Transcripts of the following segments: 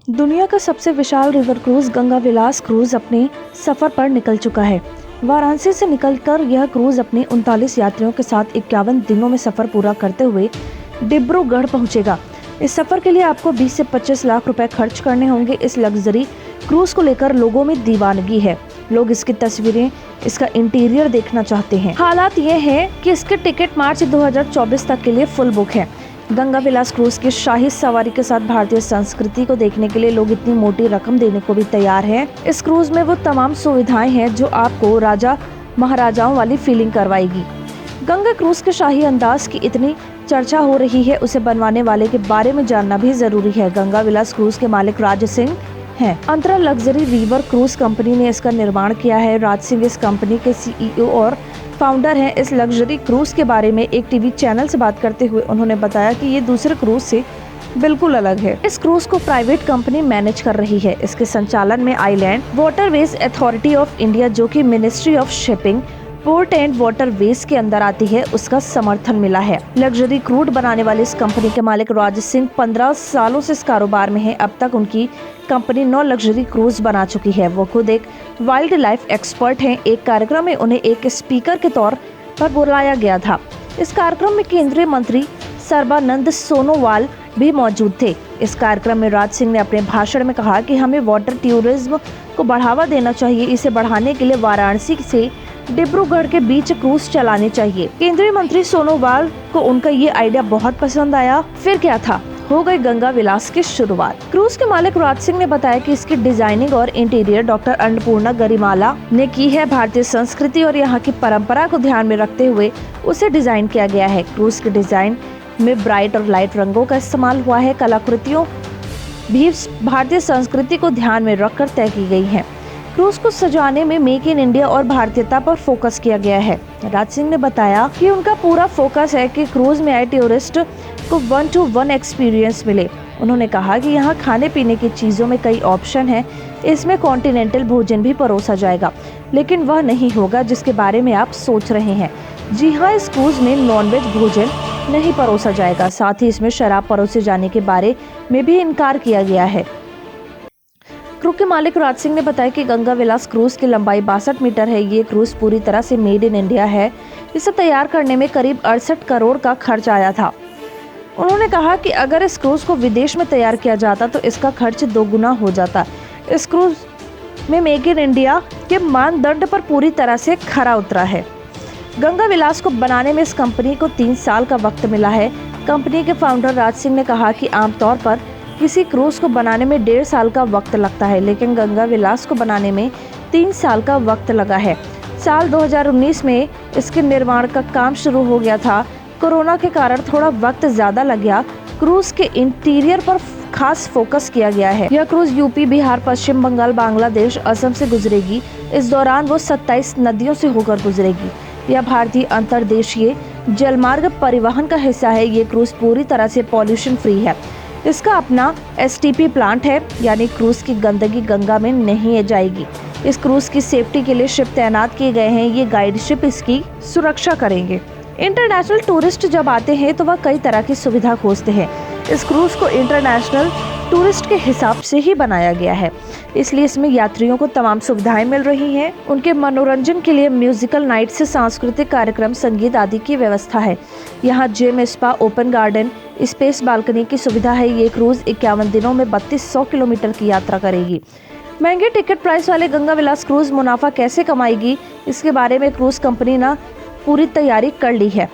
दुनिया का सबसे विशाल रिवर क्रूज गंगा विलास क्रूज अपने सफर पर निकल चुका है। वाराणसी से निकलकर यह क्रूज अपने 39 यात्रियों के साथ 51 दिनों में सफर पूरा करते हुए डिब्रूगढ़ पहुंचेगा। इस सफर के लिए आपको 20 से 25 लाख रुपए खर्च करने होंगे। इस लग्जरी क्रूज को लेकर लोगों में दीवानगी है। लोग इसकी तस्वीरें, इसका इंटीरियर देखना चाहते हैं। हालात ये हैं कि इसके टिकट मार्च 2024 तक के लिए फुल बुक है। गंगा विलास क्रूज की शाही सवारी के साथ भारतीय संस्कृति को देखने के लिए लोग इतनी मोटी रकम देने को भी तैयार हैं। इस क्रूज में वो तमाम सुविधाएं हैं जो आपको राजा महाराजाओं वाली फीलिंग करवाएगी। गंगा क्रूज के शाही अंदाज की इतनी चर्चा हो रही है, उसे बनवाने वाले के बारे में जानना भी जरूरी है। गंगा विलास क्रूज के मालिक राज सिंह हैं। अंतरा लग्जरी रिवर क्रूज कंपनी ने इसका निर्माण किया है। राज सिंह इस कंपनी के CEO और फाउंडर हैं। इस लग्जरी क्रूज के बारे में एक टीवी चैनल से बात करते हुए उन्होंने बताया कि ये दूसरे क्रूज से बिल्कुल अलग है। इस क्रूज को प्राइवेट कंपनी मैनेज कर रही है। इसके संचालन में island waterways authority of India, जो कि ministry of shipping, port and waterways के अंदर आती है, उसका समर्थन मिला है। लग्जरी क्रूड बनाने वाली इस कंपनी के मालिक राज सिंह 15 सालों से इस कारोबार में है। अब तक उनकी कंपनी 9 लग्जरी क्रूज बना चुकी है। वो खुद एक वाइल्ड लाइफ एक्सपर्ट हैं। एक कार्यक्रम में उन्हें एक स्पीकर के तौर पर बुलाया गया था। इस कार्यक्रम में केंद्रीय मंत्री सर्बानंद सोनोवाल भी मौजूद थे। इस कार्यक्रम में राज सिंह ने अपने भाषण में कहा कि हमें वाटर टूरिज्म को बढ़ावा देना चाहिए। इसे बढ़ाने के लिए वाराणसी से डिब्रूगढ़ के बीच क्रूज चलाने चाहिए। केंद्रीय मंत्री सोनोवाल को उनका ये आइडिया बहुत पसंद आया। फिर क्या था, हो गई गंगा विलास की शुरुआत। क्रूज के मालिक राज सिंह ने बताया कि इसकी डिजाइनिंग और इंटीरियर डॉक्टर अन्नपूर्णा गरिमाला ने की है। भारतीय संस्कृति और यहाँ की परंपरा को ध्यान में रखते हुए उसे डिजाइन किया गया है। क्रूज के डिजाइन में ब्राइट और लाइट रंगों का इस्तेमाल हुआ है। कलाकृतियों भी भारतीय संस्कृति को ध्यान में रखकर तय की गई है। क्रूज को सजाने में मेक इन इंडिया और भारतीयता पर फोकस किया गया है। राज सिंह ने बताया कि उनका पूरा फोकस है कि क्रूज में आए टूरिस्ट को 1-to-1 एक्सपीरियंस मिले। उन्होंने कहा कि यहाँ खाने पीने की चीजों में कई ऑप्शन हैं। इसमें कॉन्टिनेंटल भोजन भी परोसा जाएगा, लेकिन वह नहीं होगा जिसके बारे में आप सोच रहे हैं। जी हाँ, इस क्रूज में नॉनवेज भोजन नहीं परोसा जाएगा। साथ ही इसमें शराब परोसे जाने के बारे में भी इनकार किया गया है। क्रू के मालिक राज सिंह ने बताया कि गंगा विलास क्रूज की लंबाई 62 मीटर है। ये क्रूज पूरी तरह से मेड इन इंडिया है। इसे तैयार करने में करीब 68 करोड़ का खर्च आया था। उन्होंने कहा कि अगर इस क्रूज को विदेश में तैयार किया जाता तो इसका खर्च 2 गुना हो जाता। इस क्रूज में मेक इन इंडिया के मानदंड पर पूरी तरह से खरा उतरा है। गंगा विलास को बनाने में इस कंपनी को 3 साल का वक्त मिला है। कंपनी के फाउंडर राज सिंह ने कहा कि आमतौर पर किसी क्रूज को बनाने में 1.5 साल का वक्त लगता है, लेकिन गंगा विलास को बनाने में 3 साल का वक्त लगा है। साल 2019 में इसके निर्माण का काम शुरू हो गया था। कोरोना के कारण थोड़ा वक्त ज्यादा लग गया। क्रूज के इंटीरियर पर खास फोकस किया गया है। यह क्रूज यूपी, बिहार, पश्चिम बंगाल, बांग्लादेश, असम से गुजरेगी। इस दौरान वो 27 नदियों से होकर गुजरेगी। यह भारतीय अंतर्देशीय जलमार्ग परिवहन का हिस्सा है। ये क्रूज पूरी तरह से पॉल्यूशन फ्री है। इसका अपना STP प्लांट है, यानी क्रूज की गंदगी गंगा में नहीं जाएगी। इस क्रूज की सेफ्टी के लिए शिप तैनात किए गए हैं। ये गाइड शिप इसकी सुरक्षा करेंगे। इंटरनेशनल टूरिस्ट जब आते हैं तो वह कई तरह की सुविधा खोजते हैं। इस क्रूज को इंटरनेशनल टूरिस्ट के हिसाब से ही बनाया गया है, इसलिए इसमें यात्रियों को तमाम सुविधाएं मिल रही हैं। उनके मनोरंजन के लिए म्यूजिकल नाइट से सांस्कृतिक कार्यक्रम, संगीत आदि की व्यवस्था है। यहाँ gym, spa, open garden, space balcony की सुविधा है। ये क्रूज 51 दिनों में 3200 किलोमीटर की यात्रा करेगी। महंगे टिकट प्राइस वाले गंगा विलास क्रूज मुनाफा कैसे कमाएगी, इसके बारे में क्रूज कंपनी ने पूरी तैयारी कर ली है।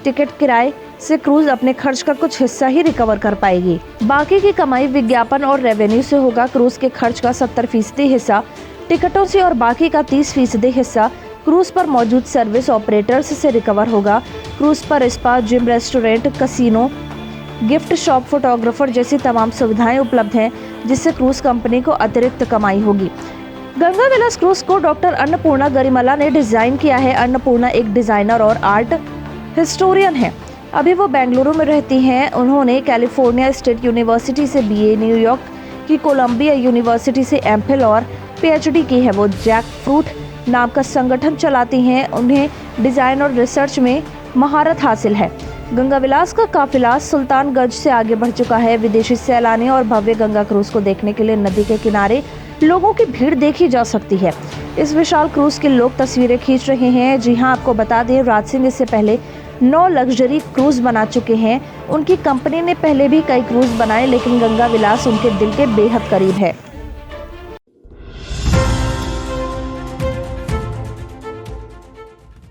टिकट किराए से क्रूज अपने खर्च का कुछ हिस्सा ही रिकवर कर पाएगी। बाकी की कमाई विज्ञापन और रेवेन्यू से होगा। क्रूज के खर्च का 70% हिस्सा टिकटों से और बाकी का 30% हिस्सा क्रूज पर मौजूद सर्विस ऑपरेटर्स से रिकवर होगा। क्रूज पर spa, gym, restaurant, casino, gift shop, photographer जैसी तमाम सुविधाएं उपलब्ध हैं, जिससे क्रूज कंपनी को अतिरिक्त कमाई होगी। गंगा विलास क्रूज को डॉक्टर अन्नपूर्णा गरिमाला ने डिजाइन किया है। अन्नपूर्णा एक डिजाइनर और आर्ट हिस्टोरियन है। अभी वो बेंगलुरु में रहती हैं। उन्होंने कैलिफोर्निया स्टेट यूनिवर्सिटी से BA, न्यूयॉर्क की कोलंबिया यूनिवर्सिटी से MPhil और PhD की है। वो जैक फ्रूट नाम का संगठन चलाती हैं। उन्हें डिजाइन और रिसर्च में महारत हासिल है। गंगा विलास का काफिला सुल्तानगंज से आगे बढ़ चुका है। विदेशी सैलानी और भव्य गंगा क्रूज को देखने के लिए नदी के किनारे लोगों की भीड़ देखी जा सकती है। इस विशाल क्रूज के लोग तस्वीरें खींच रहे हैं। जी हां, आपको बता दें, राज सिंह इससे पहले 9 लग्जरी क्रूज बना चुके हैं। उनकी कंपनी ने पहले भी कई क्रूज बनाए, लेकिन गंगा विलास उनके दिल के बेहद करीब है।